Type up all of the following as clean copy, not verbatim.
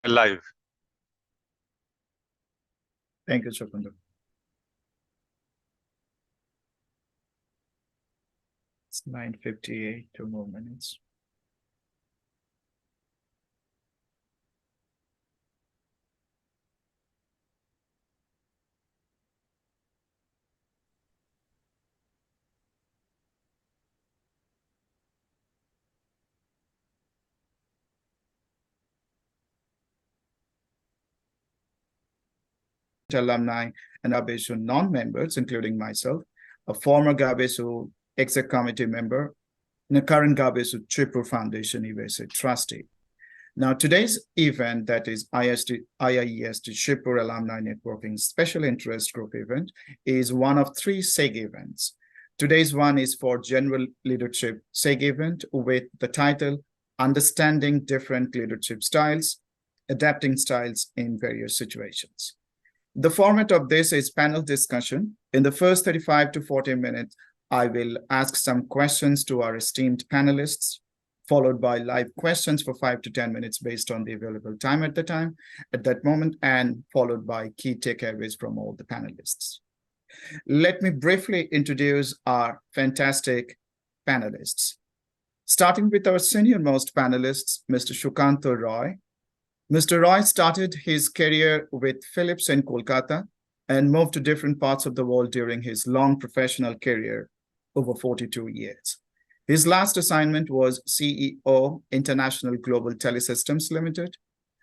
Live. Thank you, Chakunder. It's 9:58, 2 more minutes. Alumni and Gabesu non-members, including myself, a former Gabesu exec committee member, and a current Gabesu Tripur Foundation USA trustee. Now, today's event, that is IIEST Tripur Alumni Networking Special Interest Group event, is one of 3 SEG events. Today's one is for General Leadership SEG event with the title Understanding Different Leadership Styles, Adapting Styles in Various Situations. The format of this is panel discussion. In the first 35 to 40 minutes, I will ask some questions to our esteemed panelists, followed by live questions for 5 to 10 minutes based on the available time at that moment, and followed by key takeaways from all the panelists. Let me briefly introduce our fantastic panelists. Starting with our senior-most panelists, Mr. Shukanto Roy. Mr. Roy started his career with Philips in Kolkata and moved to different parts of the world during his long professional career, over 42 years. His last assignment was CEO, International Global Telesystems Limited.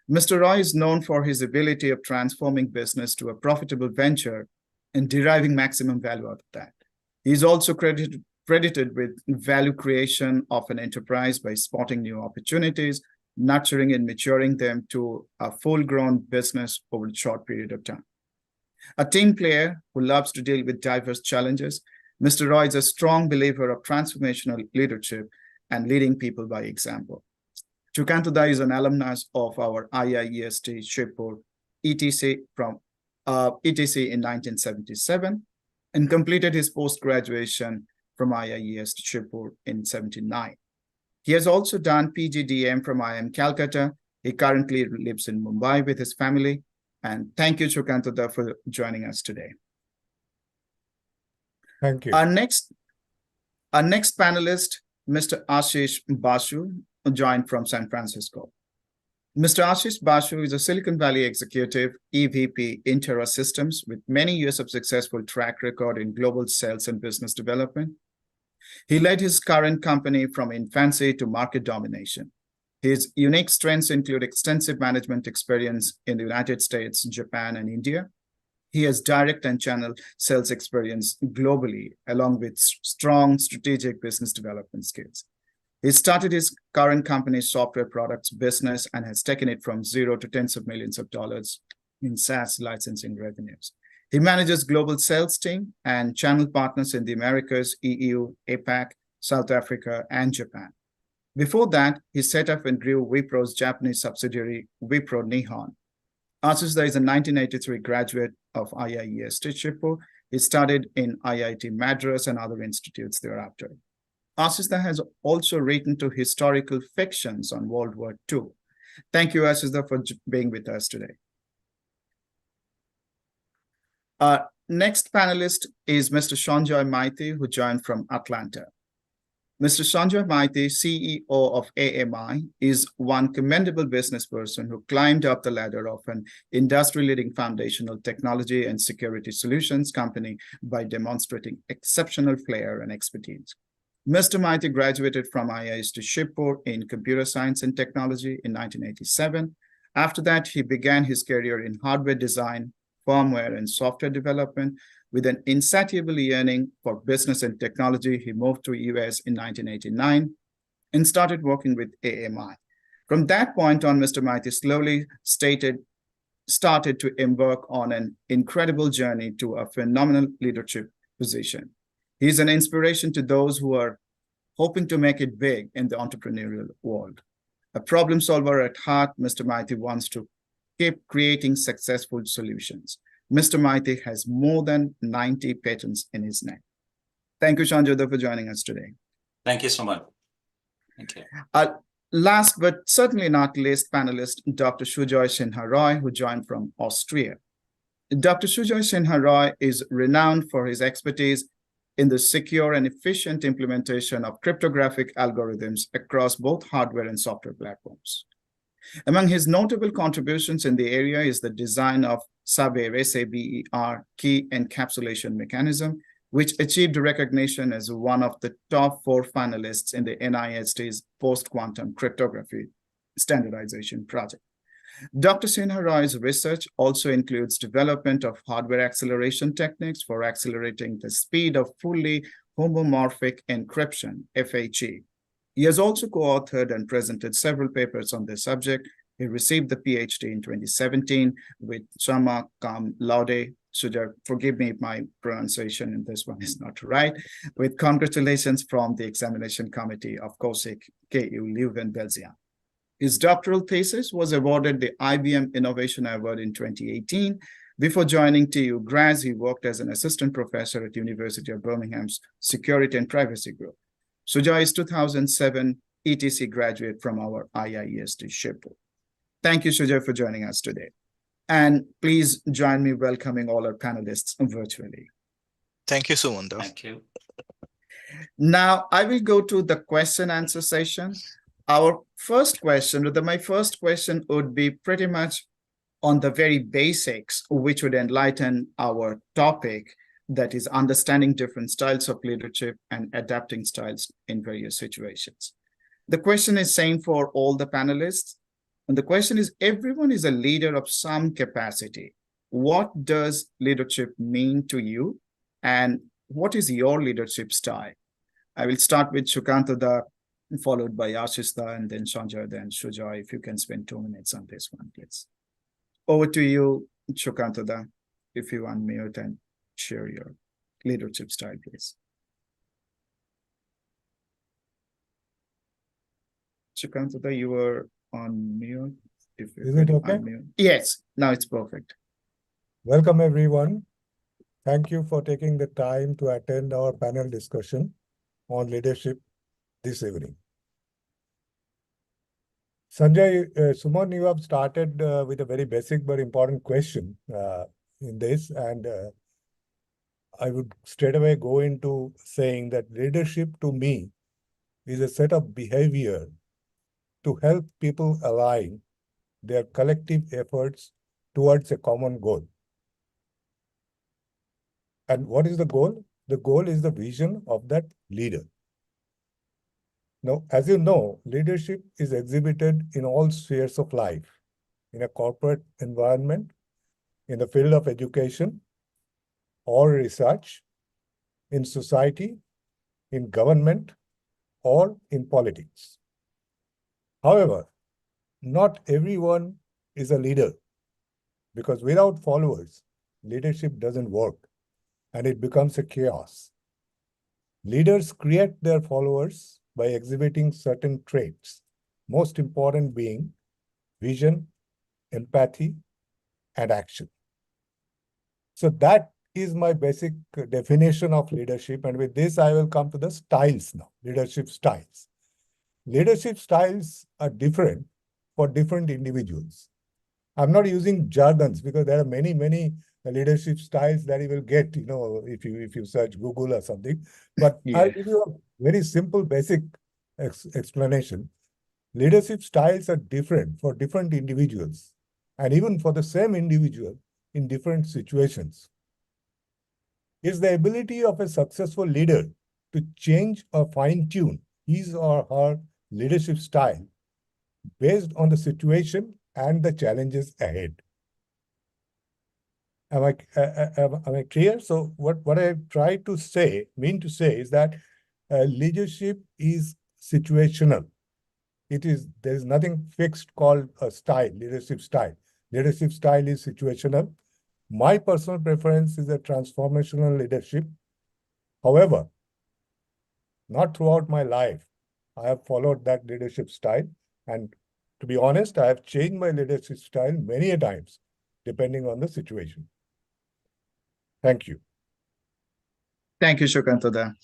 Mr. Roy is known for his ability of transforming business to a profitable venture and deriving maximum value out of that. He's also credited with value creation of an enterprise by spotting new opportunities, nurturing and maturing them to a full-grown business over a short period of time. A team player who loves to deal with diverse challenges, Mr. Roy is a strong believer of transformational leadership and leading people by example. Chukantoda is an alumnus of our IIEST Tripur ETC in 1977 and completed his post-graduation from IIEST Tripur in 79. He has also done PGDM from IIM Calcutta. He currently lives in Mumbai with his family. And thank you, Chukantoda, for joining us today. Thank you. Our next panelist, Mr. Ashish Basu, joined from San Francisco. Mr. Ashish Basu is a Silicon Valley executive, EVP, Intera Systems, with many years of successful track record in global sales and business development. He led his current company from infancy to market domination. His unique strengths include extensive management experience in the United States, Japan, and India. He has direct and channel sales experience globally, along with strong strategic business development skills. He started his current company's software products business and has taken it from zero to tens of millions of dollars in SaaS licensing revenues. He manages global sales team and channel partners in the Americas, EU, APAC, South Africa, and Japan. Before that, he set up and grew Wipro's Japanese subsidiary, Wipro Nihon. Ashish is a 1983 graduate of IIEST Tripur. He studied in IIT Madras and other institutes thereafter. Ashish has also written to historical fictions on World War II. Thank you, Ashish, for being with us today. Our next panelist is Mr. Sanjoy Maity, who joined from Atlanta. Mr. Sanjoy Maity, CEO of AMI, is one commendable business person who climbed up the ladder of an industry-leading foundational technology and security solutions company by demonstrating exceptional flair and expertise. Mr. Maity graduated from IIST Tripur in computer science and technology in 1987. After that, he began his career in hardware design, firmware, and software development. With an insatiable yearning for business and technology, he moved to US in 1989 and started working with AMI. From that point on, Mr. Maity slowly started to embark on an incredible journey to a phenomenal leadership position. He's an inspiration to those who are hoping to make it big in the entrepreneurial world. A problem solver at heart, Mr. Maity wants to keep creating successful solutions. Mr. Maity has more than 90 patents in his name. Thank you, Sanjoy, for joining us today. Thank you so much. Thank you. Last but certainly not least, panelist Dr. Sujoy Sinha Roy, who joined from Austria. Dr. Sujoy Sinha Roy is renowned for his expertise in the secure and efficient implementation of cryptographic algorithms across both hardware and software platforms. Among his notable contributions in the area is the design of SABER, SABER key encapsulation mechanism, which achieved recognition as one of the top 4 finalists in the NIST's post-quantum cryptography standardization project. Dr. Sinha Roy's research also includes development of hardware acceleration techniques for accelerating the speed of fully homomorphic encryption, FHE. He has also co-authored and presented several papers on this subject. He received the PhD in 2017 with summa cum laude. Sujoy, forgive me if my pronunciation in this one is not right, with congratulations from the examination committee of COSIC, KU Leuven, Belgium. His doctoral thesis was awarded the IBM Innovation Award in 2018. Before joining TU Graz, he worked as an assistant professor at University of Birmingham's Security and Privacy Group. Sujoy is 2007 ETC graduate from our IIEST Shippo. Thank you, Sujoy, for joining us today. And please join me welcoming all our panelists virtually. Thank you, Sumanta. Thank you. Now, I will go to the question answer session. Our first question, my first question would be pretty much on the very basics, which would enlighten our topic, that is understanding different styles of leadership and adapting styles in various situations. The question is same for all the panelists. And the question is, everyone is a leader of some capacity. What does leadership mean to you? And what is your leadership style? I will start with Shukanta, followed by Ashista, and then Sanjay, then Sujoy. If you can spend 2 minutes on this one, please. Over to you, Shukanta, if you unmute and share your leadership style, please. Shukanta, you were on mute. Is it okay? Unmute. Yes, now it's perfect. Welcome, everyone. Thank you for taking the time to attend our panel discussion on leadership this evening. Sanjay, Suman, you have started with a very basic but important question in this, and I would straight away go into saying that leadership to me is a set of behavior to help people align their collective efforts towards a common goal. And what is the goal? The goal is the vision of that leader. Now, as you know, leadership is exhibited in all spheres of life, in a corporate environment, in the field of education or research, in society, in government, or in politics. However, not everyone is a leader, because without followers, leadership doesn't work and it becomes a chaos. Leaders create their followers by exhibiting certain traits, most important being vision, empathy, and action. So that is my basic definition of leadership. And with this, I will come to the styles now, leadership styles. Leadership styles are different for different individuals. I'm not using jargons because there are many leadership styles that you will get, if you search Google or something. But yeah. I'll give you a very simple, basic explanation. Leadership styles are different for different individuals, and even for the same individual in different situations. It's the ability of a successful leader to change or fine-tune his or her leadership style based on the situation and the challenges ahead. Am I clear? So what I try to mean to say is that leadership is situational. There is nothing fixed called a style, leadership style. Leadership style is situational. My personal preference is a transformational leadership. However, not throughout my life, I have followed that leadership style. And to be honest, I have changed my leadership style many a times, depending on the situation. Thank you. Thank you, Shukanta.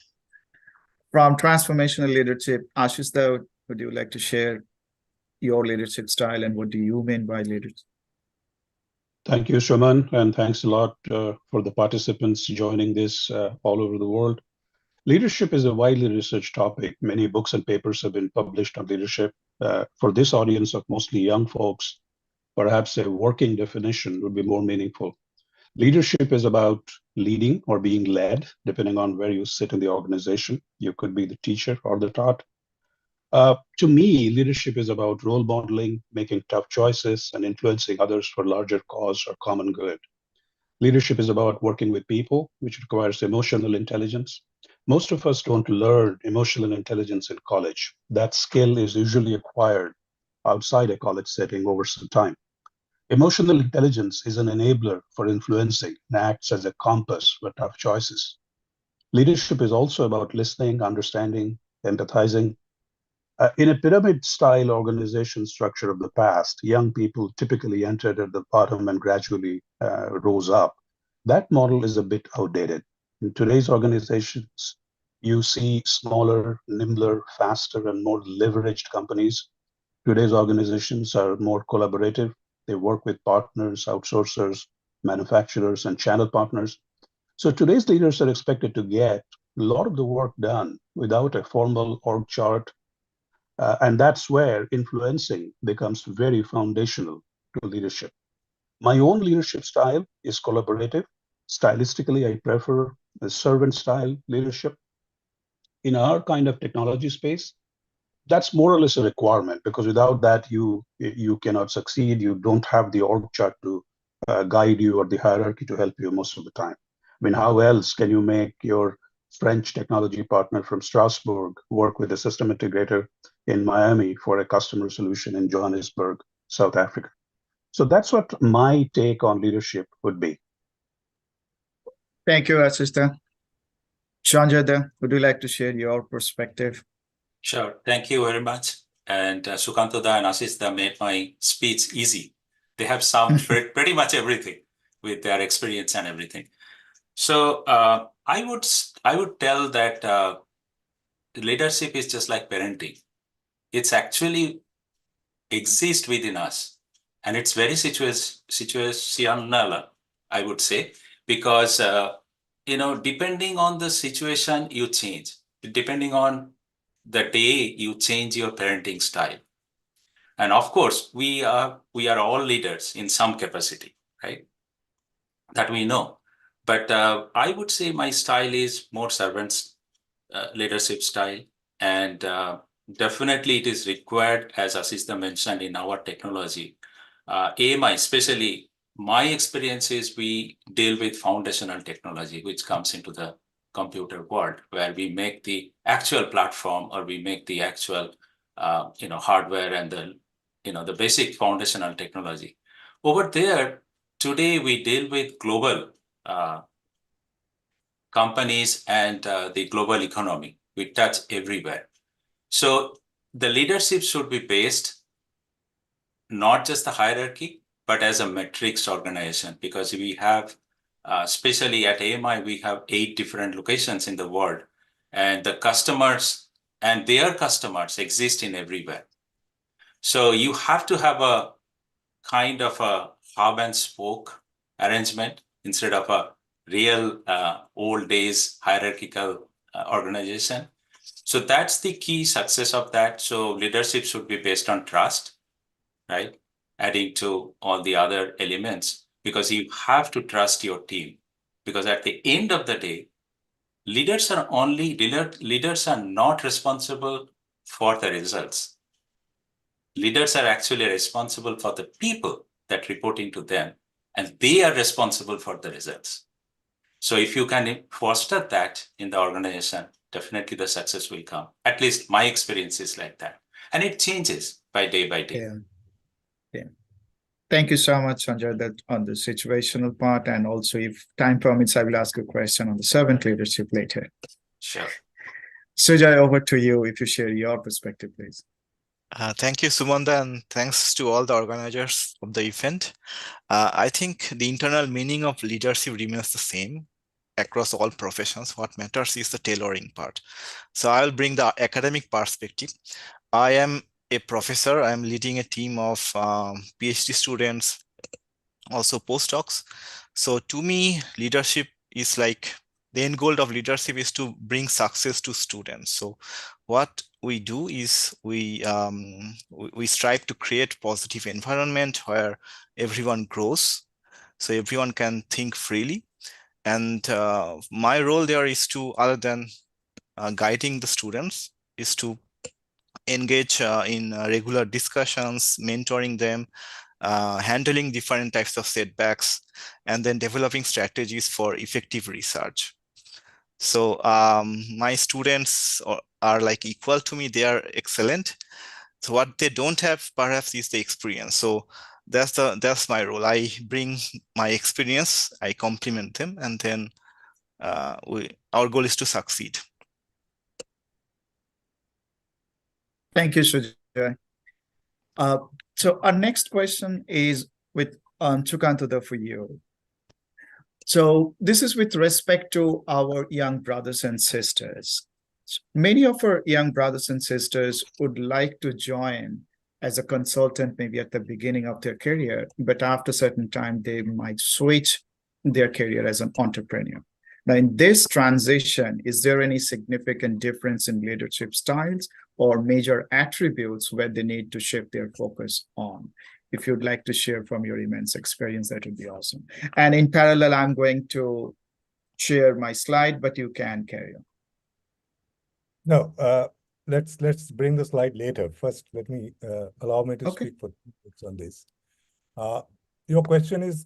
From transformational leadership, Ashista, would you like to share your leadership style and what do you mean by leadership? Thank you, Shraman, and thanks a lot for the participants joining this all over the world. Leadership is a widely researched topic. Many books and papers have been published on leadership. For this audience of mostly young folks, perhaps a working definition would be more meaningful. Leadership is about leading or being led, depending on where you sit in the organization. You could be the teacher or the taught. To me, leadership is about role modeling, making tough choices, and influencing others for larger cause or common good. Leadership is about working with people, which requires emotional intelligence. Most of us don't learn emotional intelligence in college. That skill is usually acquired outside a college setting over some time. Emotional intelligence is an enabler for influencing and acts as a compass for tough choices. Leadership is also about listening, understanding, empathizing. In a pyramid-style organization structure of the past, young people typically entered at the bottom and gradually rose up. That model is a bit outdated. In today's organizations, you see smaller, nimbler, faster, and more leveraged companies. Today's organizations are more collaborative. They work with partners, outsourcers, manufacturers, and channel partners. So today's leaders are expected to get a lot of the work done without a formal org chart. And that's where influencing becomes very foundational to leadership. My own leadership style is collaborative. Stylistically, I prefer the servant style leadership. In our kind of technology space, that's more or less a requirement because without that, you cannot succeed. You don't have the org chart to guide you or the hierarchy to help you most of the time. I mean, how else can you make your French technology partner from Strasbourg work with a system integrator in Miami for a customer solution in Johannesburg, South Africa? So that's what my take on leadership would be. Thank you, Asista. Sanjay, would you like to share your perspective? Sure. Thank you very much. And Sukantoda and Asista made my speech easy. They have summed pretty much everything with their experience and everything. So I would tell that leadership is just like parenting. It's actually exists within us, and it's very situational, I would say, because depending on the situation, you change. Depending on the day, you change your parenting style. And of course, we are all leaders in some capacity, right? That we know. But I would say my style is more servants leadership style, and definitely it is required, as Asista mentioned, in our technology. AMI, especially my experience is we deal with foundational technology, which comes into the computer world, where we make the actual platform or we make the actual hardware and the basic foundational technology. Over there, today we deal with global companies and the global economy. We touch everywhere. So the leadership should be based not just the hierarchy, but as a metrics organization, because we have, especially at AMI, we have 8 different locations in the world, and the customers and their customers exist in everywhere. So you have to have a kind of a hub and spoke arrangement instead of a real old days hierarchical organization. So that's the key success of that. So leadership should be based on trust, right? Adding to all the other elements, because you have to trust your team. Because at the end of the day, leaders are not responsible for the results. Leaders are actually responsible for the people that reporting to them, and they are responsible for the results. So if you can foster that in the organization, definitely the success will come. At least my experience is like that. And it changes by day. Yeah. Thank you so much, Sanjay, that on the situational part. And also, if time permits, I will ask a question on the servant leadership later. Sure. Sujay, over to you if you share your perspective, please. Thank you, Sumanda, and thanks to all the organizers of the event. I think the internal meaning of leadership remains the same across all professions. What matters is the tailoring part. So I'll bring the academic perspective. I am a professor. I'm leading a team of PhD students, also postdocs. So to me, leadership is like the end goal of leadership is to bring success to students. So what we do is we strive to create positive environment where everyone grows, so everyone can think freely. And my role there is to, other than guiding the students, is to engage in regular discussions, mentoring them, handling different types of setbacks, and then developing strategies for effective research. So my students are like equal to me. They are excellent. So what they don't have perhaps is the experience. So that's my role. I bring my experience, I complement them, and then our goal is to succeed. Thank you, Sujay. So our next question is with Sukantada for you. So this is with respect to our young brothers and sisters. Many of our young brothers and sisters would like to join as a consultant maybe at the beginning of their career, but after a certain time, they might switch their career as an entrepreneur. Now, in this transition, is there any significant difference in leadership styles or major attributes where they need to shift their focus on? If you'd like to share from your immense experience, that would be awesome. And in parallel, I'm going to share my slide, but you can carry on. No, let's bring the slide later. First, let me allow me to Okay. speak for 2 minutes on this. Your question is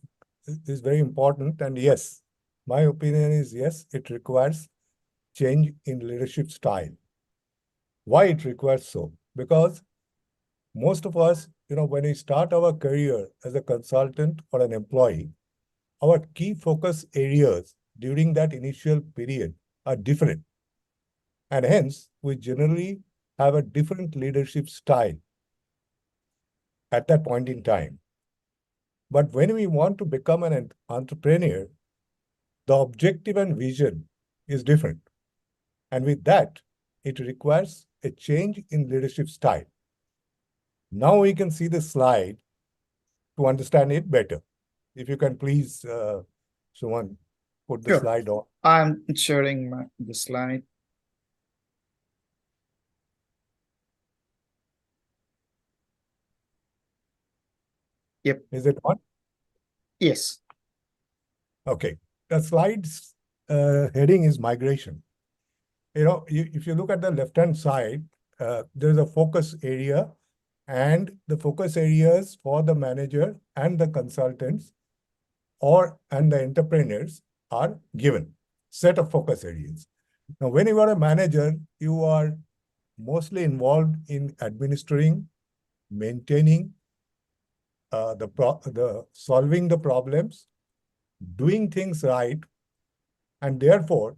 very important, and yes, my opinion is yes, it requires change in leadership style. Why it requires so? Because most of us, when we start our career as a consultant or an employee, our key focus areas during that initial period are different. And hence, we generally have a different leadership style at that point in time. But when we want to become an entrepreneur, the objective and vision is different. And with that, it requires a change in leadership style. Now we can see the slide to understand it better. If you can please, Suman, put the Sure. slide on. I'm sharing the slide. Yep. Is it on? Yes. Okay. The slide's heading is migration. If you look at the left-hand side, there's a focus area, and the focus areas for the manager and the consultants and the entrepreneurs are given, set of focus areas. Now, when you are a manager, you are mostly involved in administering, maintaining, the solving the problems, doing things right, and therefore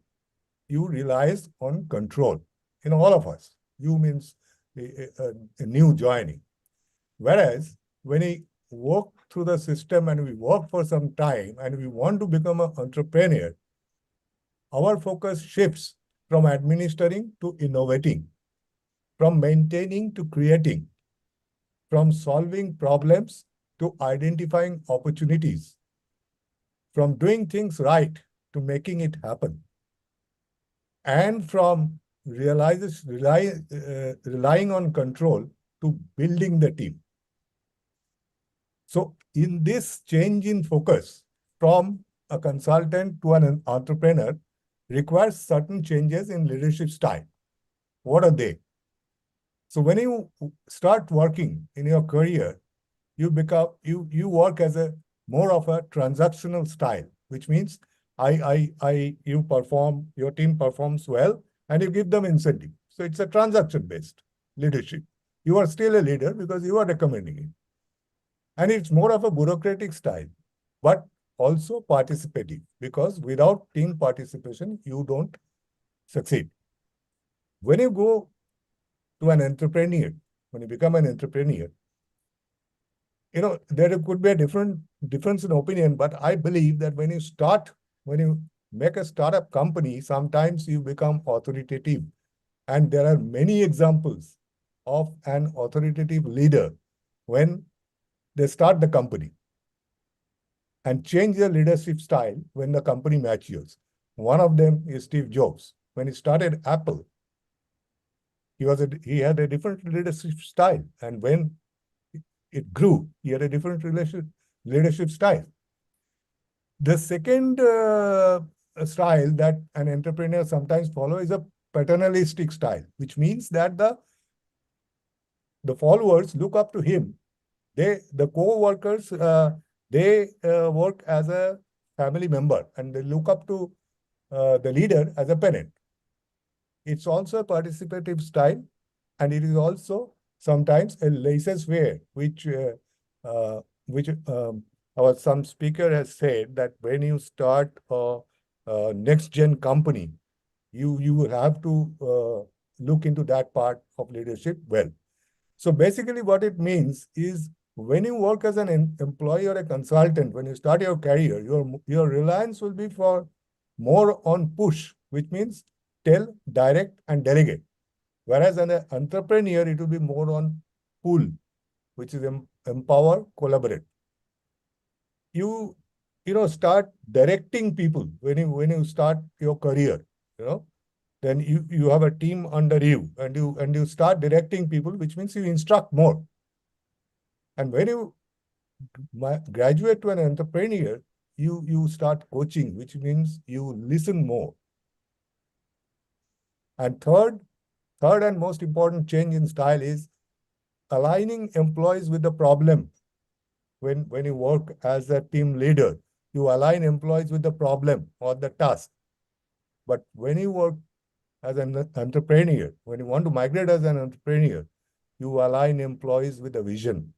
you relies on control. In all of us, you means a new joining. Whereas when we work through the system and we work for some time and we want to become an entrepreneur, our focus shifts from administering to innovating, from maintaining to creating, from solving problems to identifying opportunities, from doing things right to making it happen, and from relying on control to building the team. So in this change in focus from a consultant to an entrepreneur requires certain changes in leadership style. What are they? So when you start working in your career, you work as a more of a transactional style, which means your team performs well and you give them incentive. So it's a transaction-based leadership. You are still a leader because you are recommending it. And it's more of a bureaucratic style, but also participative, because without team participation, you don't succeed. When you go to an entrepreneur, when you become an entrepreneur, there could be a difference in opinion, but I believe that when you make a startup company, sometimes you become authoritative. And there are many examples of an authoritative leader when they start the company and change their leadership style when the company matures. One of them is Steve Jobs. When he started Apple, he had a different leadership style, and when it grew, he had a different leadership style. The second style that an entrepreneur sometimes follow is a paternalistic style, which means that the followers look up to him. The co-workers, they work as a family member, and they look up to the leader as a parent. It's also a participative style, and it is also sometimes a laissez-faire, which some speaker has said that when you start a next-gen company, you will have to look into that part of leadership well. So basically what it means is when you work as an employee or a consultant, when you start your career, your reliance will be for more on push, which means tell, direct, and delegate. Whereas an entrepreneur, it will be more on pull, which is empower, collaborate. You start directing people when you start your career, then you have a team under you, and you start directing people, which means you instruct more. And when you graduate to an entrepreneur, you start coaching, which means you listen more. And third and most important change in style is aligning employees with the problem. When you work as a team leader, you align employees with the problem or the task. But when you work as an entrepreneur, when you want to migrate as an entrepreneur, you align employees with a vision.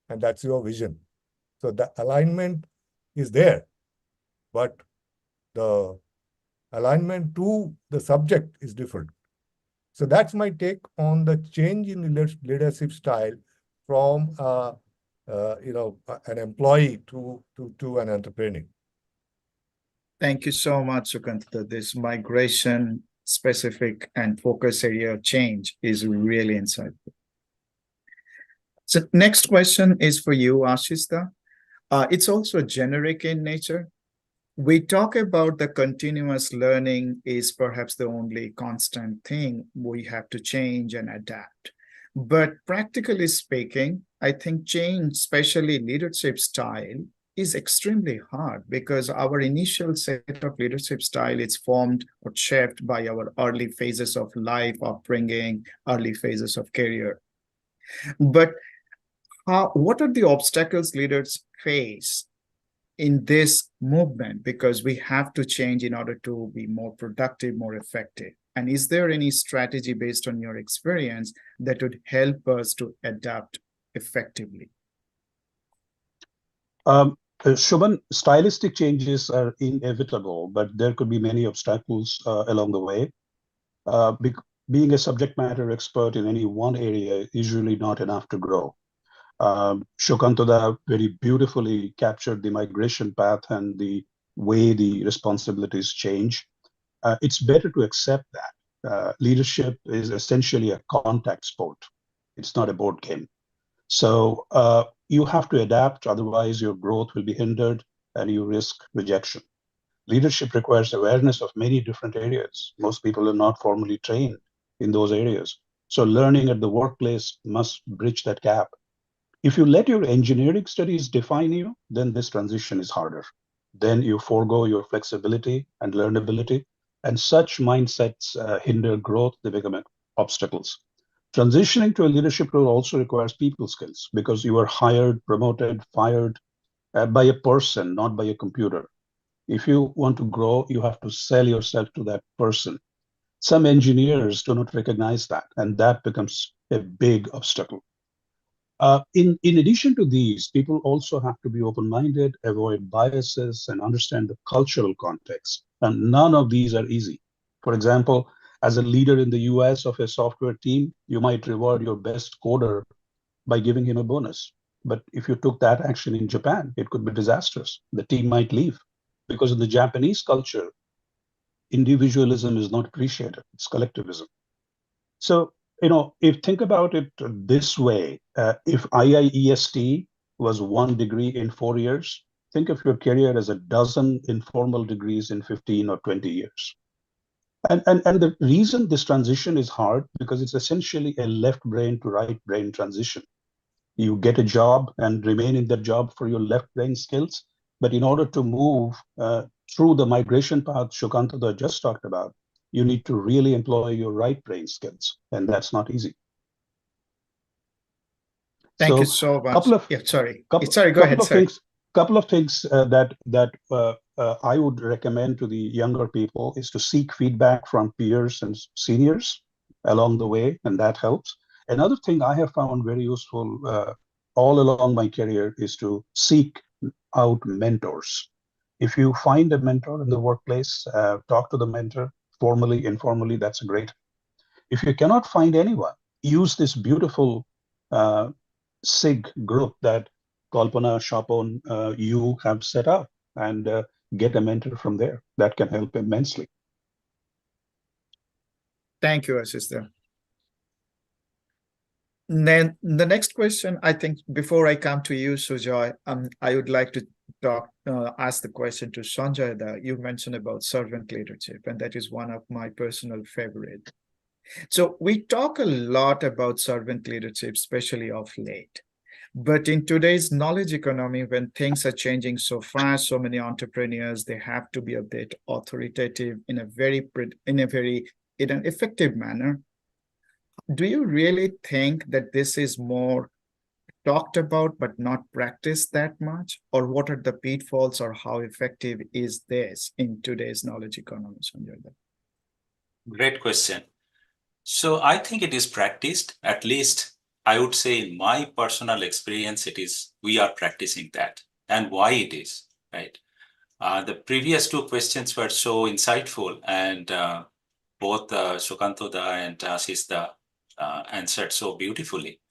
And that's your vision. So the alignment is there, but the alignment to the subject is different. So that's my take on the change in leadership style from an employee to an entrepreneur. Thank you so much, Sukanta. This migration specific and focus area change is really insightful. So next question is for you, Ashista. It's also generic in nature. We talk about the continuous learning is perhaps the only constant thing we have to change and adapt. But practically speaking, I think change, especially leadership style, is extremely hard because our initial set of leadership style is formed or shaped by our early phases of life, upbringing, early phases of career. But what are the obstacles leaders face in this movement? Because we have to change in order to be more productive, more effective. And is there any strategy based on your experience that would help us to adapt effectively? Shubhan, stylistic changes are inevitable, but there could be many obstacles along the way. Being a subject matter expert in any one area is usually not enough to grow. Shokantoda very beautifully captured the migration path and the way the responsibilities change. It's better to accept that. Leadership is essentially a contact sport. It's not a board game. So you have to adapt, otherwise your growth will be hindered and you risk rejection. Leadership requires awareness of many different areas. Most people are not formally trained in those areas. So learning at the workplace must bridge that gap. If you let your engineering studies define you, then this transition is harder. Then you forego your flexibility and learnability, and such mindsets hinder growth, they become obstacles. Transitioning to a leadership role also requires people skills because you are hired, promoted, fired by a person, not by a computer. If you want to grow, you have to sell yourself to that person. Some engineers do not recognize that, and that becomes a big obstacle. In addition to these, people also have to be open-minded, avoid biases, and understand the cultural context. And none of these are easy. For example, as a leader in the US of a software team, you might reward your best coder by giving him a bonus. But if you took that action in Japan, it could be disastrous. The team might leave because in the Japanese culture, individualism is not appreciated, it's collectivism. So if think about it this way, if IIEST was 1 degree in 4 years, think of your career as a dozen informal degrees in 15 or 20 years. And the reason this transition is hard, because it's essentially a left brain to right brain transition. You get a job and remain in that job for your left brain skills. But in order to move through the migration path Sukanta just talked about, you need to really employ your right brain skills, and that's not easy. Thank you So, so much. couple of Yeah, sorry. couple, Sorry, go ahead. Sorry. couple of things that I would recommend to the younger people is to seek feedback from peers and seniors along the way, and that helps. Another thing I have found very useful all along my career is to seek out mentors. If you find a mentor in the workplace, talk to the mentor formally, informally, that's great. If you cannot find anyone, use this beautiful SIG group that Kalpana, Shapon, you have set up, and get a mentor from there. That can help immensely. Thank you, Ashish. Then the next question, I think, before I come to you, Sujoy, I would like to ask the question to Sanjay. That you mentioned about servant leadership, and that is one of my personal favorite. So we talk a lot about servant leadership, especially of late. But in today's knowledge economy, when things are changing so fast, so many entrepreneurs, they have to be a bit authoritative in an effective manner. Do you really think that this is more talked about but not practiced that much? Or what are the pitfalls, or how effective is this in today's knowledge economy, Sanjay? Great question. So I think it is practiced, at least I would say in my personal experience, we are practicing that, and why it is, right? The previous two questions were so insightful, and both Sukantoda and Asista answered so beautifully.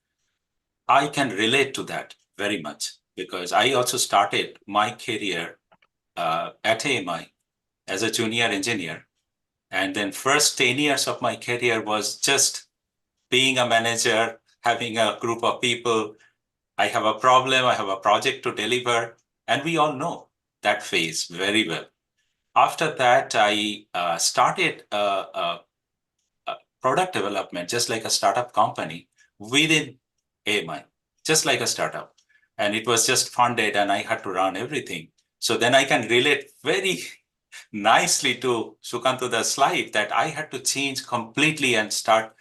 I can relate to that very much, because I also started my career at AMI as a junior engineer. And then first 10 years of my career was just being a manager, having a group of people. I have a problem, I have a project to deliver, and we all know that phase very well. After that, I started a product development, just like a startup company within AMI, just like a startup. And it was just funded, and I had to run everything. So then I can relate very nicely to Sukantoda's slide that I had to change completely and start,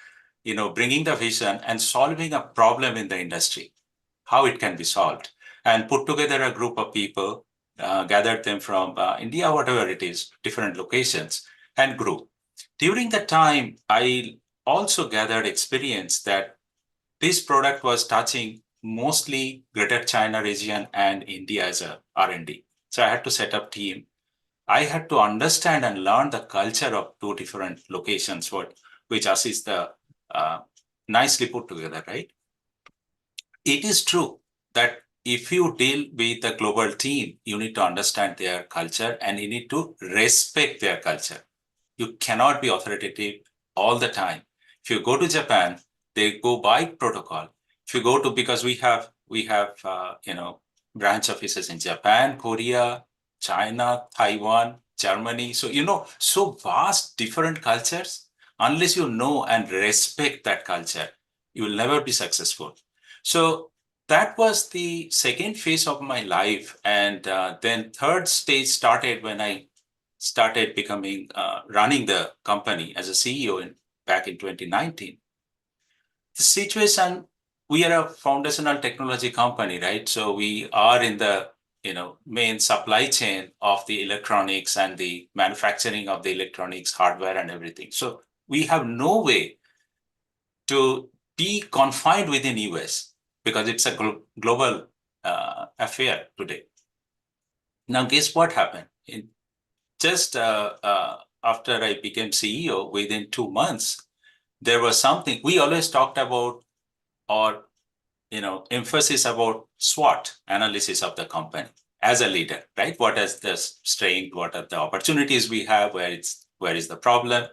bringing the vision and solving a problem in the industry, how it can be solved, and put together a group of people, gathered them from India, whatever it is, different locations, and grew. During that time, I also gathered experience that this product was touching mostly Greater China region and India as a R&D. So I had to set up team. I had to understand and learn the culture of two different locations, which Ashish nicely put together, right? It is true that if you deal with a global team, you need to understand their culture and you need to respect their culture. You cannot be authoritative all the time. If you go to Japan, they go by protocol. If you go to, because we have branch offices in Japan, Korea, China, Taiwan, Germany. So, so vast different cultures. Unless you know and respect that culture, you will never be successful. So that was the second phase of my life. And then third stage started when I started becoming, running the company as a CEO back in 2019. The situation, we are a foundational technology company, right? So we are in the main supply chain of the electronics and the manufacturing of the electronics, hardware and everything. So we have no way to be confined within US because it's a global affair today. Now, guess what happened? Just after I became CEO, within 2 months, there was something we always talked about, or emphasis about SWOT, analysis of the company as a leader, right? What is the strength? What are the opportunities we have? Where is the problem?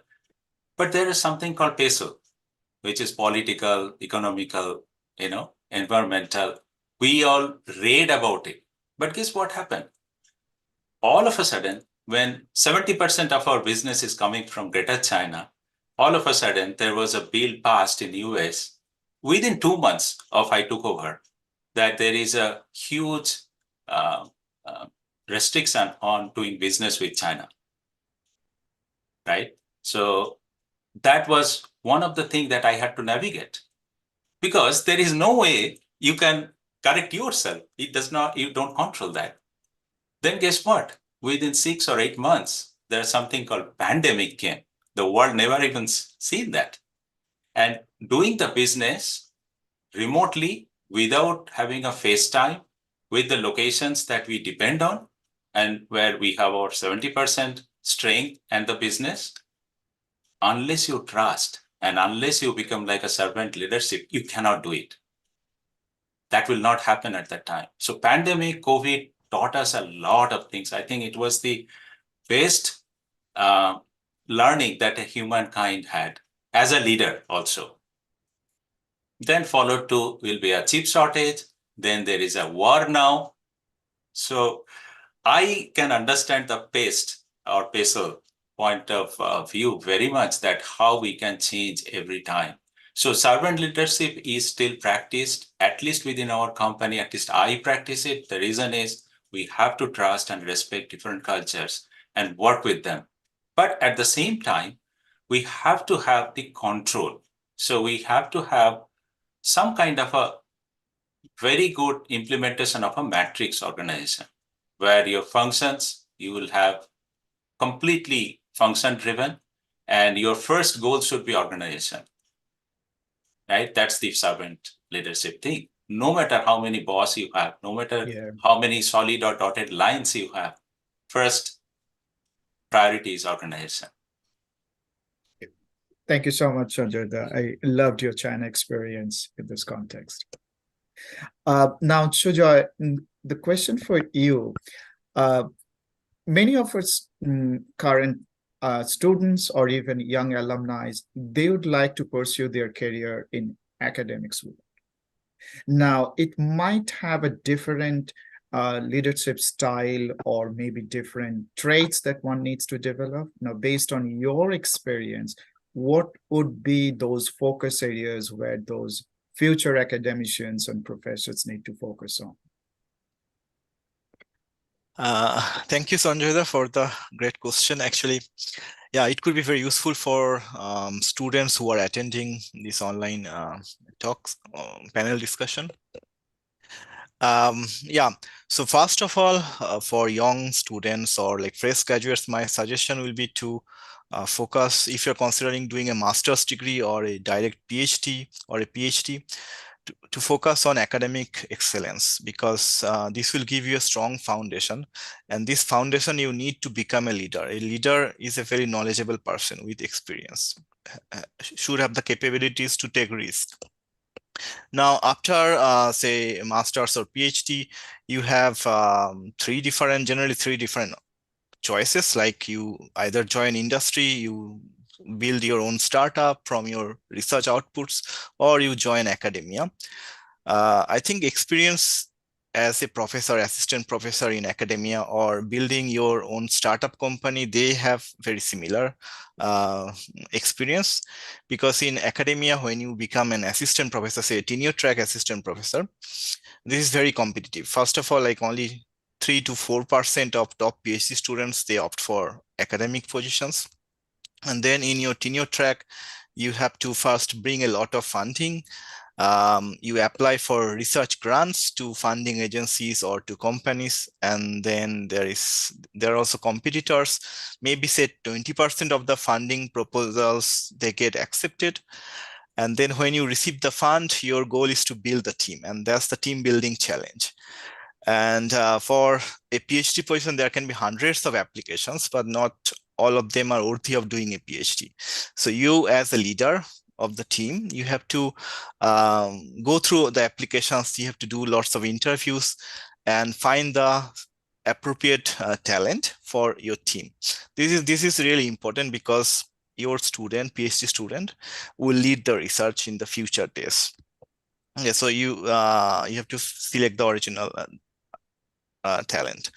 But there is something called PESO, which is political, economical, environmental. We all read about it. But guess what happened? All of a sudden, when 70% of our business is coming from Greater China, all of a sudden there was a bill passed in US within 2 months of I took over that there is a huge uh, uh, restriction on doing business with China, right? So that was one of the things that I had to navigate because there is no way you can correct yourself. It does not, you don't control that. Then guess what? Within 6 or 8 months, there's something called pandemic came. The world never even seen that. And doing the business remotely without having a FaceTime with the locations that we depend on and where we have our 70% strength and the business, unless you trust and unless you become like a servant leadership, you cannot do it. That will not happen at that time. So pandemic, COVID taught us a lot of things. I think it was the best learning that humankind had as a leader also. Then followed to will be a chip shortage. Then there is a war now. So I can understand the paste or pestle point of view very much that how we can change every time. So servant leadership is still practiced, at least within our company, at least I practice it. The reason is we have to trust and respect different cultures and work with them. But at the same time, we have to have the control. So we have to have some kind of a very good implementation of a matrix organization where your functions, you will have completely function driven and your first goal should be organization, right? That's the servant leadership thing. No matter how many boss you have, no matter how many solid or dotted lines you have, first priority is organization. Thank you so much, Sanjay. I loved your China experience in this context. Now, Sujoy, the question for you, many of us current students or even young alumni, they would like to pursue their career in academics. Now, it might have a different leadership style or maybe different traits that one needs to develop. Now, based on your experience, what would be those focus areas where those future academicians and professors need to focus on? Thank you, Sanjay, for the great question. Actually, yeah, it could be very useful for students who are attending this online talks, panel discussion. Yeah, so first of all, for young students or like fresh graduates, my suggestion will be to focus, if you're considering doing a master's degree or a direct PhD or a PhD, to focus on academic excellence, because this will give you a strong foundation, and this foundation you need to become a leader. A leader is a very knowledgeable person with experience, should have the capabilities to take risk. Now, after say a master's or PhD, you have generally three different choices. Like you either join industry, you build your own startup from your research outputs, or you join academia. I think experience as a professor, assistant professor in academia, or building your own startup company, they have very similar experience. Because in academia, when you become an assistant professor, say a tenure track assistant professor, this is very competitive. First of all, like only 3 to 4% of top PhD students, they opt for academic positions. And then in your tenure track, you have to first bring a lot of funding. You apply for research grants to funding agencies or to companies, and then there are also competitors. Maybe say 20% of the funding proposals, they get accepted. And then when you receive the fund, your goal is to build a team, and that's the team building challenge. And for a PhD position, there can be hundreds of applications, but not all of them are worthy of doing a PhD. So you, as a leader of the team, you have to go through the applications. You have to do lots of interviews and find the appropriate talent for your team. This is really important, because your student, PhD student, will lead the research in the future days. Okay, so you have to select the original talent.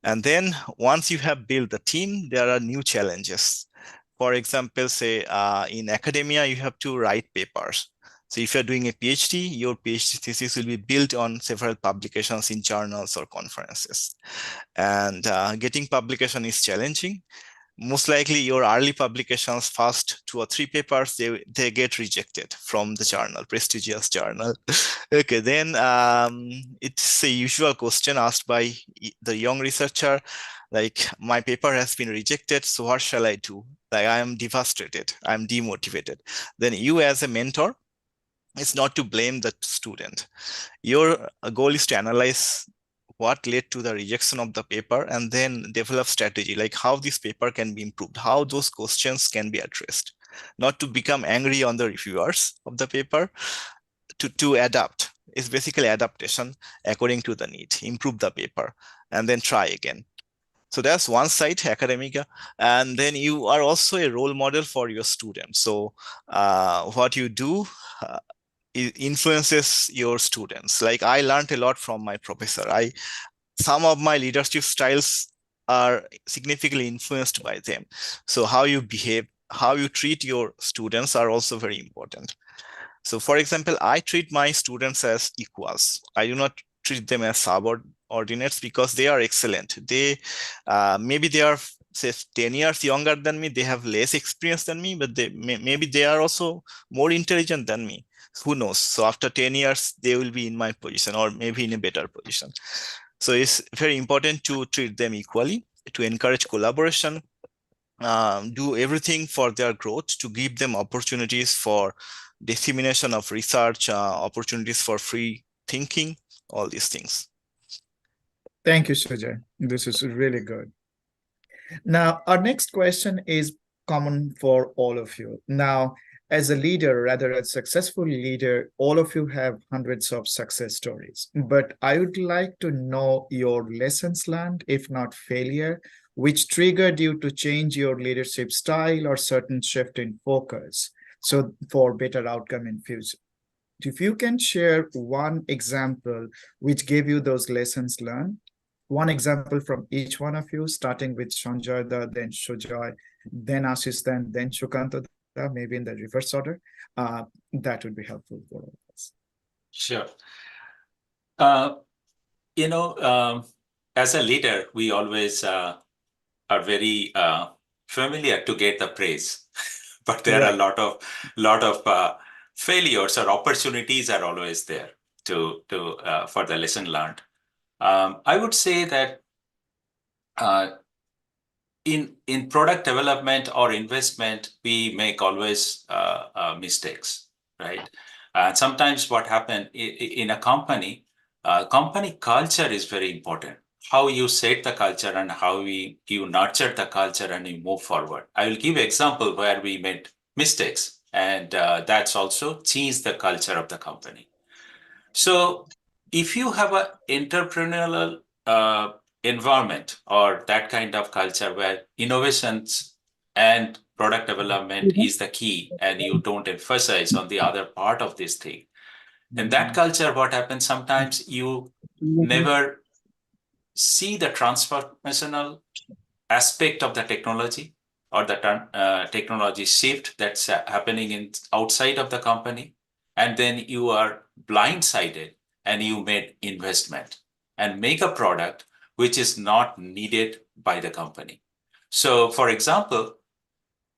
And then once you have built the team, there are new challenges. For example, say in academia, you have to write papers. So if you're doing a PhD, your PhD thesis will be built on several publications in journals or conferences. And getting publication is challenging. Most likely your early publications, first 2 or 3 papers, they get rejected from the journal, prestigious journal. Okay, then it's a usual question asked by the young researcher, like, my paper has been rejected, so what shall I do? Like, I am devastated, I'm demotivated. Then you as a mentor, it's not to blame the student. Your goal is to analyze what led to the rejection of the paper and then develop strategy, like how this paper can be improved, how those questions can be addressed. Not to become angry on the reviewers of the paper, to adapt. It's basically adaptation according to the need, improve the paper, and then try again. So that's one side, academia, and then you are also a role model for your students. So what you do influences your students. Like, I learned a lot from my professor. Some of my leadership styles are significantly influenced by them. So how you behave, how you treat your students are also very important. So for example, I treat my students as equals. I do not treat them as subordinates because they are excellent. Maybe they are, say, 10 years younger than me. They have less experience than me, but maybe they are also more intelligent than me. Who knows? So after 10 years, they will be in my position or maybe in a better position. So it's very important to treat them equally, to encourage collaboration, do everything for their growth, to give them opportunities for dissemination of research, opportunities for free thinking, all these things. Thank you, Sujay. This is really good. Now, our next question is common for all of you. Now, as a leader, rather a successful leader, all of you have hundreds of success stories. But I would like to know your lessons learned, if not failure, which triggered you to change your leadership style or certain shift in focus, so for better outcome in future. If you can share one example which gave you those lessons learned, one example from each one of you, starting with Sanjay, then Sujoy, then Ashish, then Shukanta, maybe in the reverse order, that would be helpful for all of us. Sure. As a leader, we always are very familiar to get the praise, but there are a lot of failures or opportunities are always there to for the lesson learned. I would say that in product development or investment, we make always mistakes, right? Sometimes what happens in a company culture is very important. How you set the culture and how you nurture the culture and you move forward. I will give an example where we made mistakes, and that's also changed the culture of the company. So if you have an entrepreneurial environment or that kind of culture where innovations and product development is the key, and you don't emphasize on the other part of this thing, in that culture, what happens sometimes you never see the transformational aspect of the technology or the technology shift that's happening in outside of the company, and then you are blindsided and you made investment and make a product which is not needed by the company. So for example,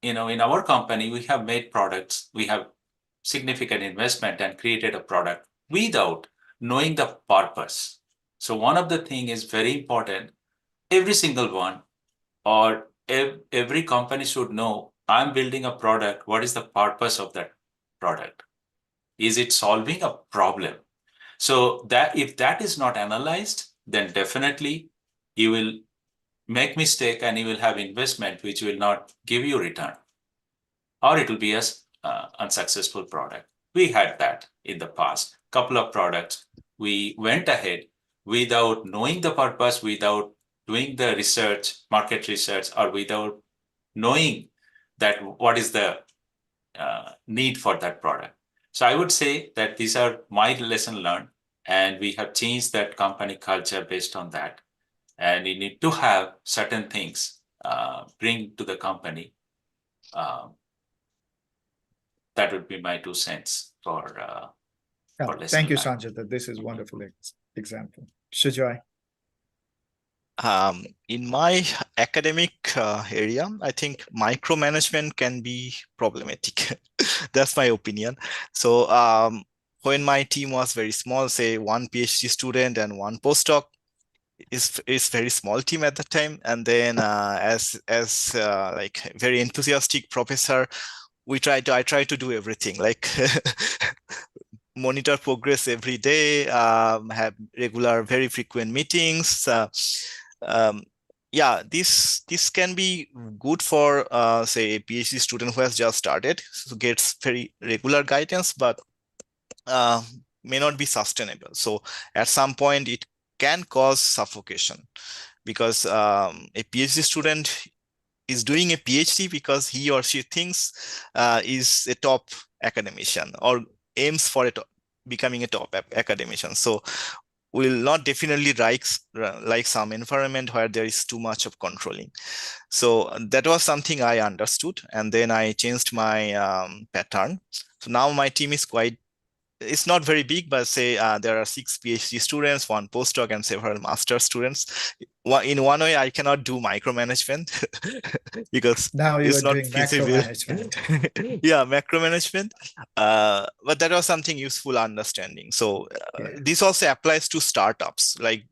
in our company, we have made products, we have significant investment and created a product without knowing the purpose. So one of the thing is very important. Every single one or every company should know, I'm building a product. What is the purpose of that product? Is it solving a problem? So that if that is not analyzed, then definitely you will make mistake and you will have investment which will not give you return, or it will be a unsuccessful product. We had that in the past. Couple of products, we went ahead without knowing the purpose, without doing the research, market research, or without knowing that what is the need for that product. So I would say that these are my lesson learned, and we have changed that company culture based on that. And you need to have certain things bring to the company. That would be my 2 cents for lesson Thank you, learned. Sanjay. This is wonderful example. Sujoy. In my academic area, I think micromanagement can be problematic. That's my opinion. So when my team was very small, say one PhD student and one postdoc, is very small team at the time, and then as like very enthusiastic professor, I try to do everything, like monitor progress every day, have regular, very frequent meetings. Yeah, this can be good for say a PhD student who has just started, so gets very regular guidance, but may not be sustainable. So at some point it can cause suffocation, because a PhD student is doing a PhD because he or she thinks is a top academician or aims for becoming a top academician. So will not definitely like some environment where there is too much of controlling. So that was something I understood, and then I changed my pattern. So now my team is it's not very big, but say there are 6 PhD students, 1 postdoc, and several master students. In one way, I cannot do micromanagement because Now you it's are not doing feasible. macromanagement. Yeah, macromanagement. But that was something useful understanding. So this also applies to startups, like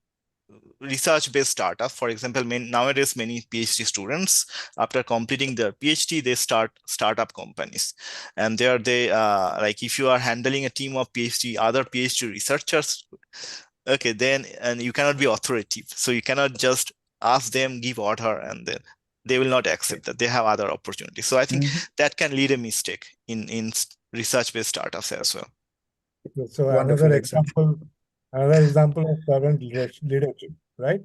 research-based startup. For example, nowadays many PhD students, after completing their PhD, they start startup companies, and there they like if you are handling a team of other PhD researchers, okay, then and you cannot be authoritative, so you cannot just ask them, give order, and then they will not accept that. They have other opportunities. So I think that can lead a mistake in research-based startups as well. So Wonderful another example of servant leadership, right?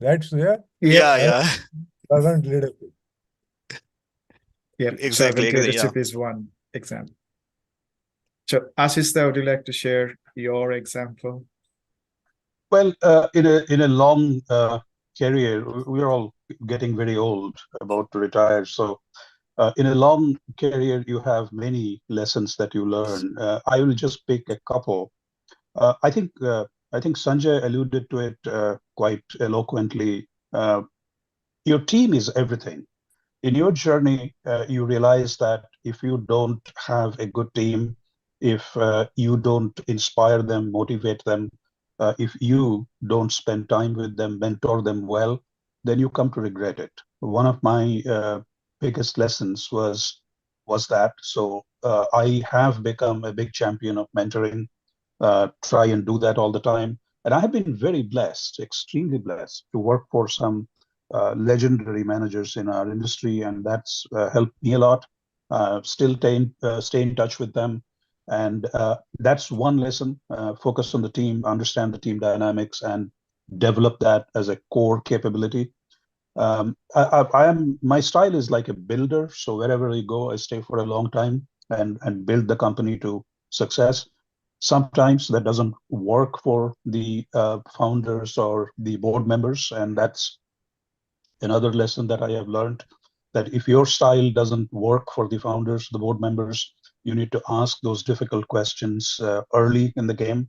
That's Yeah. servant leadership. Yeah, Exactly. servant leadership is one example. So, Ashish, would you like to share your example? Well, in a long career, we're all getting very old, about to retire. So, in a long career, you have many lessons that you learn. I will just pick a couple. I think Sanjay alluded to it quite eloquently. Your team is everything. In your journey, you realize that if you don't have a good team, if you don't inspire them, motivate them, if you don't spend time with them, mentor them well, then you come to regret it. One of my biggest lessons was that. So I have become a big champion of mentoring, try and do that all the time. And I have been very blessed, extremely blessed, to work for some legendary managers in our industry, and that's helped me a lot. Still stay in touch with them. And that's one lesson. Focus on the team, understand the team dynamics, and develop that as a core capability. My style is like a builder. So wherever I go, I stay for a long time and build the company to success. Sometimes that doesn't work for the founders or the board members, and that's another lesson that I have learned, that if your style doesn't work for the founders, the board members, you need to ask those difficult questions early in the game.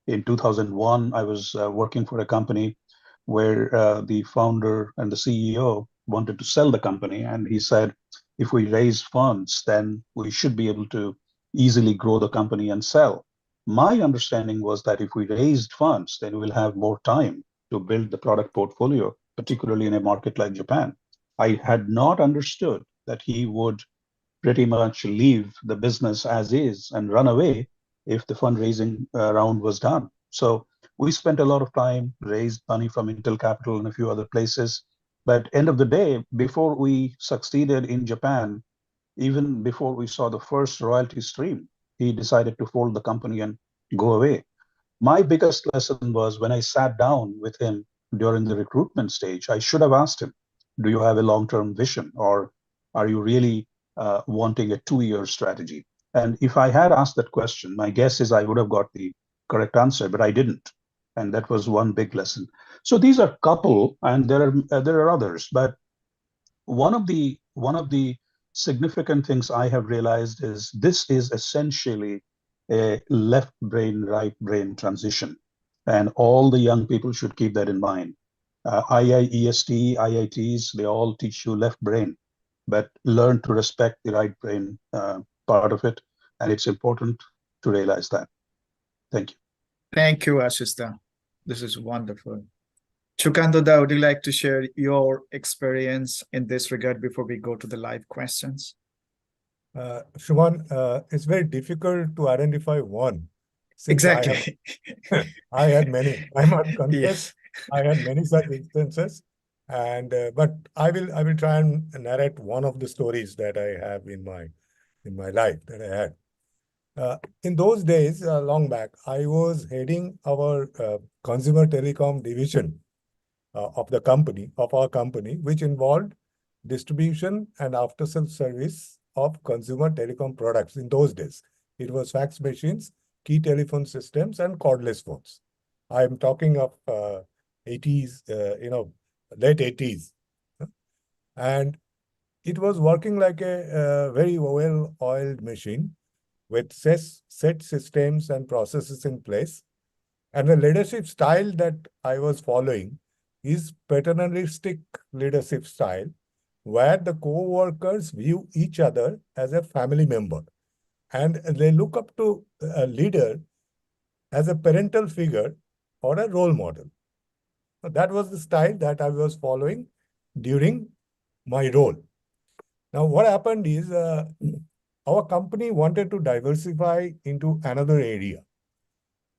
In 2001, I was working for a company where the founder and the CEO wanted to sell the company. And he said, if we raise funds, then we should be able to easily grow the company and sell. My understanding was that if we raised funds, then we'll have more time to build the product portfolio, particularly in a market like Japan. I had not understood that he would pretty much leave the business as is and run away if the fundraising round was done. So we spent a lot of time, raised money from Intel Capital and a few other places. But end of the day, before we succeeded in Japan, even before we saw the first royalty stream, he decided to fold the company and go away. My biggest lesson was when I sat down with him during the recruitment stage, I should have asked him, do you have a long-term vision? Or Are you really wanting a 2-year strategy? And if I had asked that question, my guess is I would have got the correct answer, but I didn't. And that was one big lesson. So these are couple, and there are others, but one of the significant things I have realized is this is essentially a left brain, right brain transition. And all the young people should keep that in mind. IIEST, IITs, they all teach you left brain, but learn to respect the right brain part of it. And it's important to realize that. Thank you. Thank you, Ashista. This is wonderful. Sukanta, would you like to share your experience in this regard before we go to the live questions? Shuman, it's very difficult to identify one. Since Exactly. I had many. I must confess, Yes. I had many such instances, and but I will try and narrate one of the stories that I have in my life that I had. In those days, long back, I was heading our consumer telecom division of our company, which involved distribution and after-sales service of consumer telecom products. In those days, it was fax machines, key telephone systems, and cordless phones. I am talking of 80s, late 80s. And it was working like a very well-oiled machine with set systems and processes in place. And the leadership style that I was following is paternalistic leadership style, where the co-workers view each other as a family member. And they look up to a leader as a parental figure or a role model. That was the style that I was following during my role. Now, what happened is our company wanted to diversify into another area.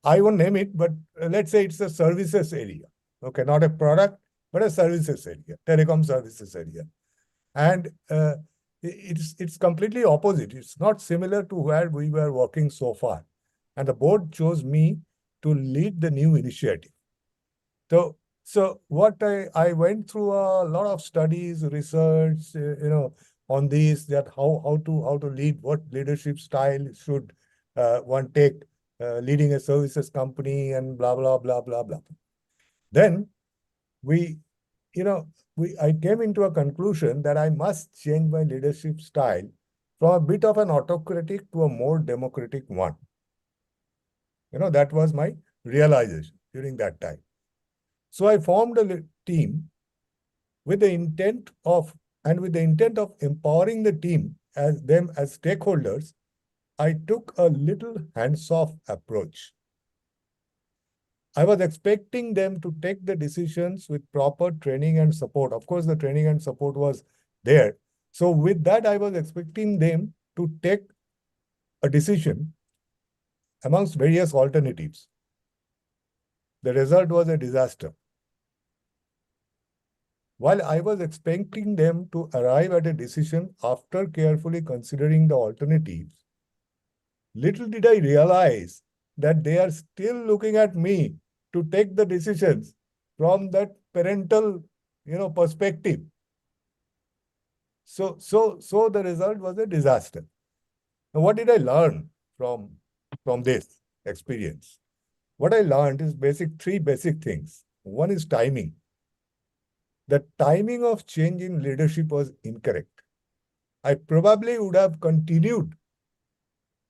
I won't name it, but let's say it's a services area. Okay, not a product, but a services area, telecom services area. And it's completely opposite. It's not similar to where we were working so far. And the board chose me to lead the new initiative. So what I went through a lot of studies, research, on this, that how to lead, what leadership style should one take, leading a services company, and blah blah blah blah blah. Then I came into a conclusion that I must change my leadership style from a bit of an autocratic to a more democratic one. That was my realization during that time. So I formed a team with the intent of empowering the team as stakeholders. I took a little hands-off approach. I was expecting them to take the decisions with proper training and support. Of course, the training and support was there. So with that, I was expecting them to take a decision amongst various alternatives. The result was a disaster. While I was expecting them to arrive at a decision after carefully considering the alternatives, little did I realize that they are still looking at me to take the decisions from that parental, perspective. So the result was a disaster. Now, what did I learn from this experience? What I learned is three basic things. One is timing. The timing of change in leadership was incorrect. I probably would have continued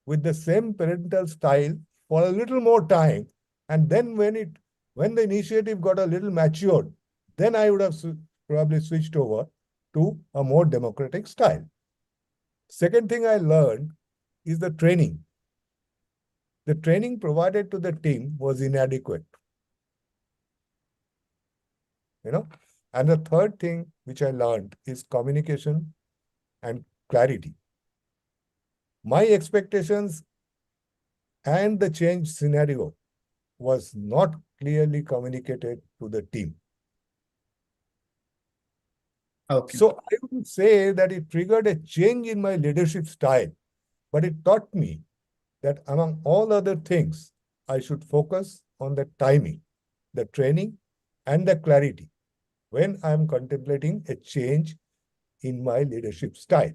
with the same parental style for a little more time. And then when the initiative got a little matured, then I would have probably switched over to a more democratic style. Second thing I learned is the training. The training provided to the team was inadequate. And the third thing which I learned is communication and clarity. My expectations and the change scenario was not clearly communicated to the team. Okay. So I wouldn't say that it triggered a change in my leadership style, but it taught me that among all other things, I should focus on the timing, the training, and the clarity when I'm contemplating a change in my leadership style.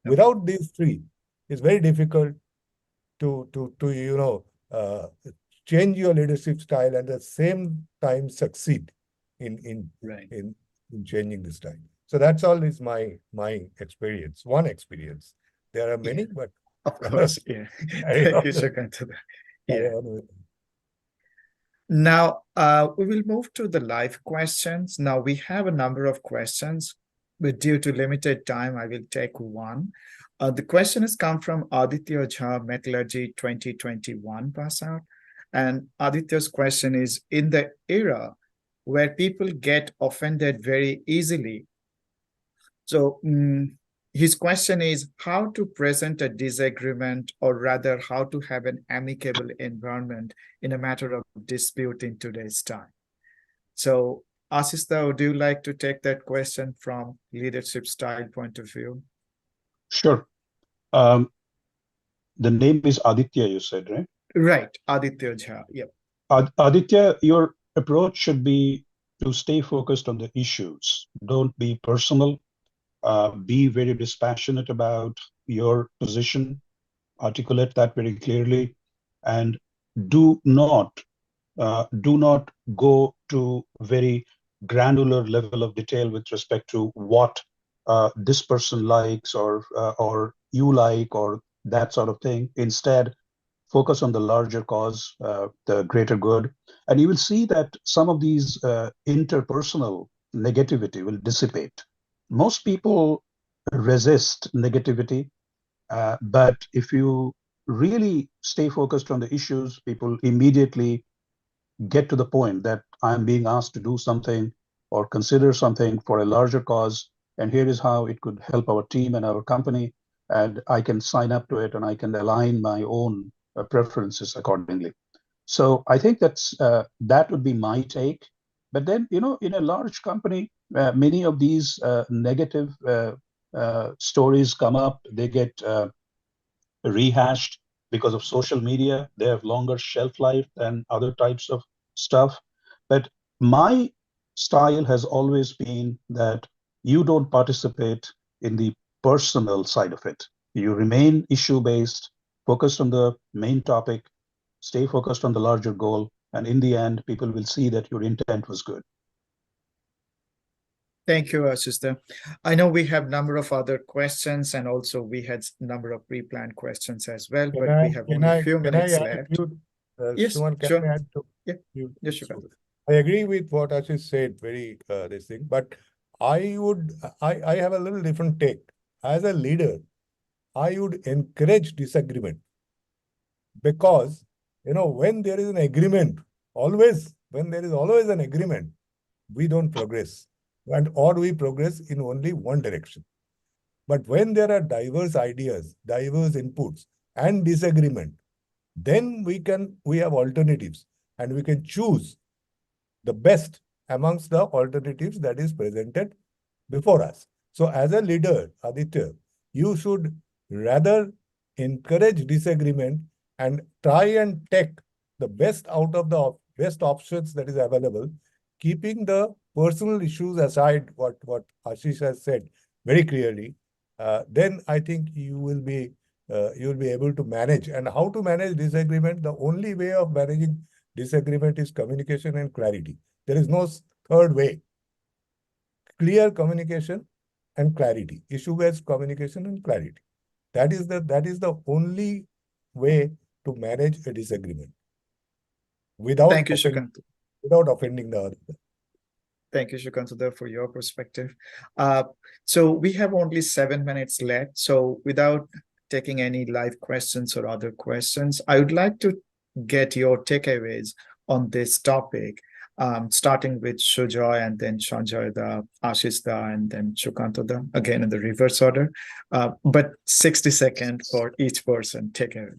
Without these three, it's very difficult to change your leadership style and at the same time succeed in changing the style. So that's all is my experience. One experience. There are many, but of course, yeah. Thank you, Shukantadha. Yeah. Now, we will move to the live questions. Now, we have a number of questions, but due to limited time, I will take one. The question has come from Aditya Jha, Metallurgy 2021 pass out. And Aditya's question is, in the era where people get offended very easily, so his question is how to present a disagreement, or rather how to have an amicable environment in a matter of dispute in today's time. So Asista, would you like to take that question from leadership style point of view? Sure. The name is Aditya, you said, right? Right, Aditya Jha, yep. Aditya, your approach should be to stay focused on the issues. Don't be personal. Be very dispassionate about your position, articulate that very clearly, and do not go to very granular level of detail with respect to what this person likes or you like or that sort of thing. Instead, focus on the larger cause, the greater good, and you will see that some of these interpersonal negativity will dissipate. Most people resist negativity, but if you really stay focused on the issues, people immediately get to the point that I'm being asked to do something or consider something for a larger cause, and here is how it could help our team and our company, and I can sign up to it and I can align my own preferences accordingly. So I think that would be my take. But then, in a large company, many of these negative stories come up. They get rehashed because of social media. They have longer shelf life than other types of stuff. But my style has always been that you don't participate in the personal side of it. You remain issue-based, focused on the main topic, stay focused on the larger goal, and in the end, people will see that your intent was good. Thank you, Asista. I know we have a number of other questions, and also we had a number of pre-planned questions as well, but we have only a few minutes left. Yes, Suman, can sure. I add to you? Yes, sure. I agree with what Ashish said, very this thing, but I have a little different take. As a leader, I would encourage disagreement, because when there is an agreement, when there is always an agreement, we don't progress, or we progress in only one direction. But when there are diverse ideas, diverse inputs, and disagreement, then we have alternatives, and we can choose the best amongst the alternatives that is presented before us. So as a leader, Aditya, you should rather encourage disagreement and try and take the best out of the best options that is available, keeping the personal issues aside, what Ashish has said very clearly. Then I think you will be able to manage. And how to manage disagreement? The only way of managing disagreement is communication and clarity. There is no third way. Clear communication and clarity, issue-based communication and clarity. That is the only way to manage a disagreement without offending the other. Thank you, Shukantadha, for your perspective. So we have only 7 minutes left. So without taking any live questions or other questions, I would like to get your takeaways on this topic, starting with Sujoy and then Sanjay, Ashish, and then Shukantadha, again in the reverse order. But 60 seconds for each person. Takeaway.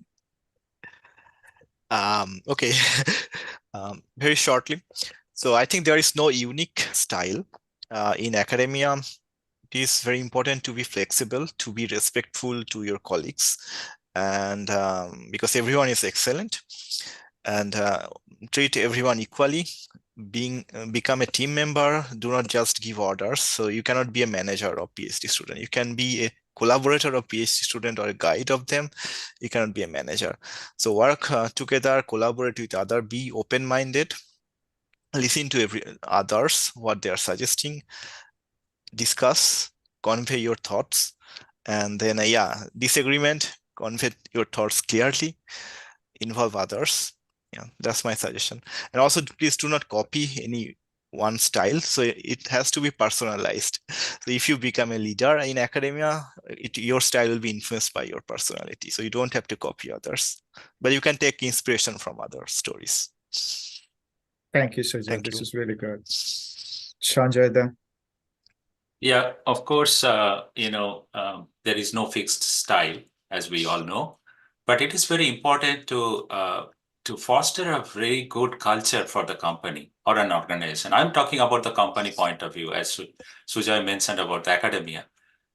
Okay. Very shortly. So I think there is no unique style. In academia, it is very important to be flexible, to be respectful to your colleagues, and because everyone is excellent, and treat everyone equally. become a team member, do not just give orders. So you cannot be a manager of PhD student. You can be a collaborator of PhD student or a guide of them. You cannot be a manager. So work together, collaborate with others, be open-minded, listen to others, what they are suggesting, discuss, convey your thoughts, and then disagreement, convey your thoughts clearly, involve others. Yeah, that's my suggestion. And also, please do not copy any one style. So it has to be personalized. So if you become a leader in academia, your style will be influenced by your personality. So you don't have to copy others, but you can take inspiration from other stories. Thank you, Sajid. Thank This you. is really good. Sanjay, then. Yeah, of course, there is no fixed style, as we all know, but it is very important to foster a very good culture for the company or an organization. I'm talking about the company point of view, as Sujay mentioned about the academia.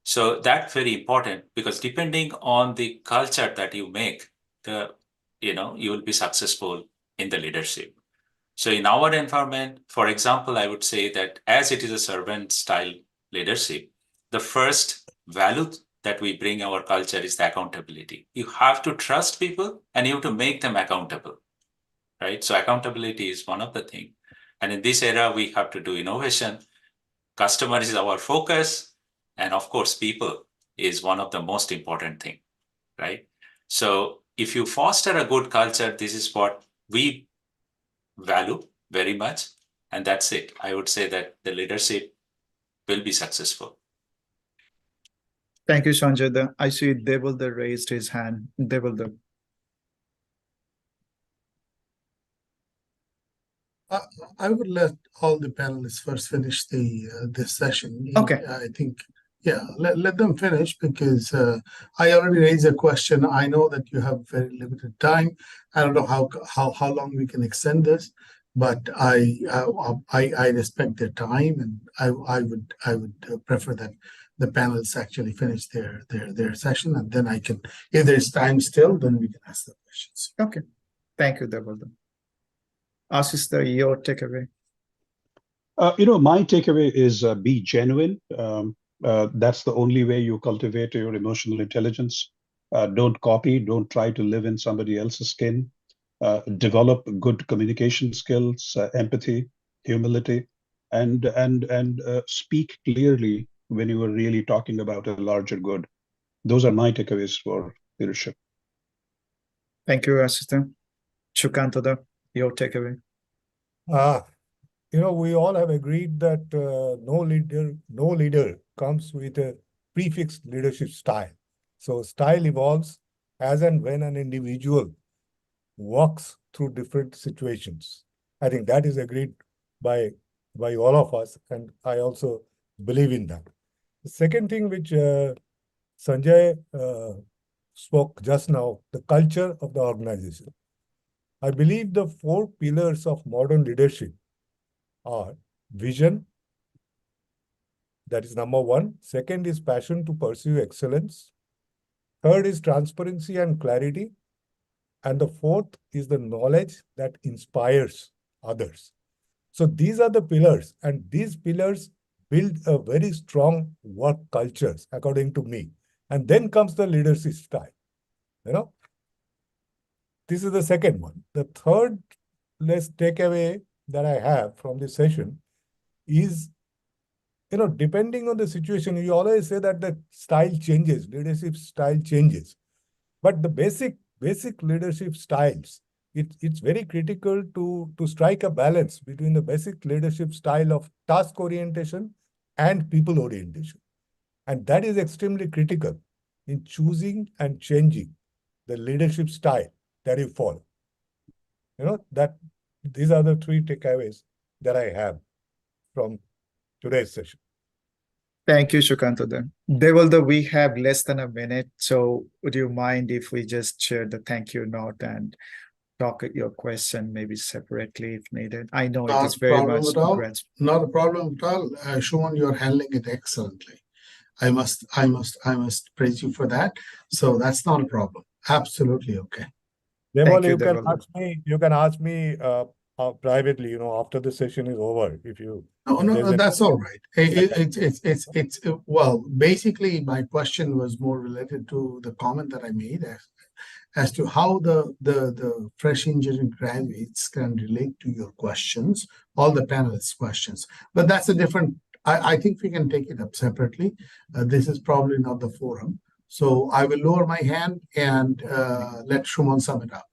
So that's very important, because depending on the culture that you make, you will be successful in the leadership. So in our environment, for example, I would say that as it is a servant style leadership, the first value that we bring our culture is the accountability. You have to trust people and you have to make them accountable, right? So accountability is one of the things. And in this era, we have to do innovation. Customer is our focus. And of course, people is one of the most important thing, right? So if you foster a good culture, this is what we value very much. And that's it. I would say that the leadership will be successful. Thank you, Sanjay. I see Devilda raised his hand. Devilda. I would let all the panelists first finish this session. Okay. I think, let them finish, because I already raised a question. I know that you have very limited time. I don't know how long we can extend this, but I respect their time, and I would prefer that the panelists actually finish their session, and then I can, if there's time still, then we can ask the questions. Okay. Thank you, Devilda. Asista, your takeaway. My takeaway is be genuine. That's the only way you cultivate your emotional intelligence. Don't copy. Don't try to live in somebody else's skin. Develop good communication skills, empathy, humility, and speak clearly when you are really talking about a larger good. Those are my takeaways for leadership. Thank you, Asista. Shukantada, your takeaway. We all have agreed that no leader comes with a prefixed leadership style. So style evolves as and when an individual walks through different situations. I think that is agreed by all of us, and I also believe in that. The second thing which Sanjay spoke just now, the culture of the organization. I believe the 4 pillars of modern leadership are vision, that is number 1. Second is passion to pursue excellence. Third is transparency and clarity. And the fourth is the knowledge that inspires others. So these are the pillars, and these pillars build a very strong work cultures, according to me. And then comes the leadership style. This is the second one. The third takeaway that I have from this session is, depending on the situation, you always say that the style changes, leadership style changes. But the basic leadership styles, it's very critical to strike a balance between the basic leadership style of task orientation and people orientation. And that is extremely critical in choosing and changing the leadership style that you follow. That these are the 3 takeaways that I have from today's session. Thank you, Shukantada. Devilda, we have less than a minute, so would you mind if we just share the thank you note and talk at your question maybe separately if needed? I know it is very much graceful. Not a problem at all. Shuman, you're handling it excellently. I must praise you for that. So that's not a problem. Absolutely okay. Deval, you can ask me privately, after the session is over, if No, that's all right. It's well, basically, my question was more related to the comment that I made as to how the fresh engineering graduates can relate to your questions, all the panelists' questions. But that's a different. I think we can take it up separately. This is probably not the forum. So I will lower my hand and let Shuman sum it up.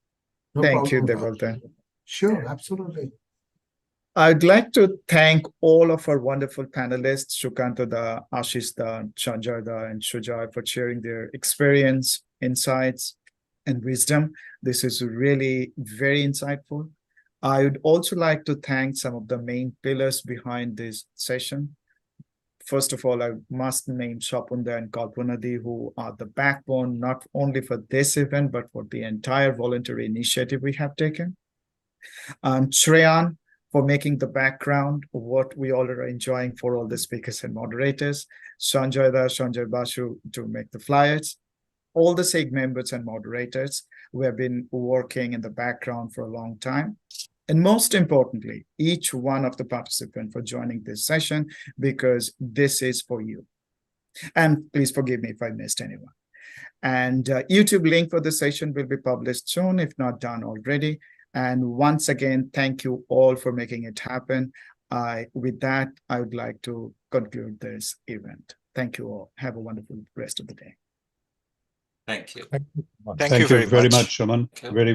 No Thank you, problem. Devota. Sure, absolutely. I'd like to thank all of our wonderful panelists, Shukanta, Ashish, Sanjay, and Shujai, for sharing their experience, insights, and wisdom. This is really very insightful. I would also like to thank some of the main pillars behind this session. First of all, I must name Shapunda and Kalpanadi, who are the backbone not only for this event, but for the entire voluntary initiative we have taken. Shreyan, for making the background of what we all are enjoying for all the speakers and moderators. Sanjay Basu to make the flyers. All the SIG members and moderators who have been working in the background for a long time. And most importantly, each one of the participants for joining this session, because this is for you. And please forgive me if I missed anyone. And YouTube link for the session will be published soon, if not done already. And once again, thank you all for making it happen. With that, I would like to conclude this event. Thank you all. Have a wonderful rest of the day. Thank you. Thank you very very much. much, Shaman. Okay. Very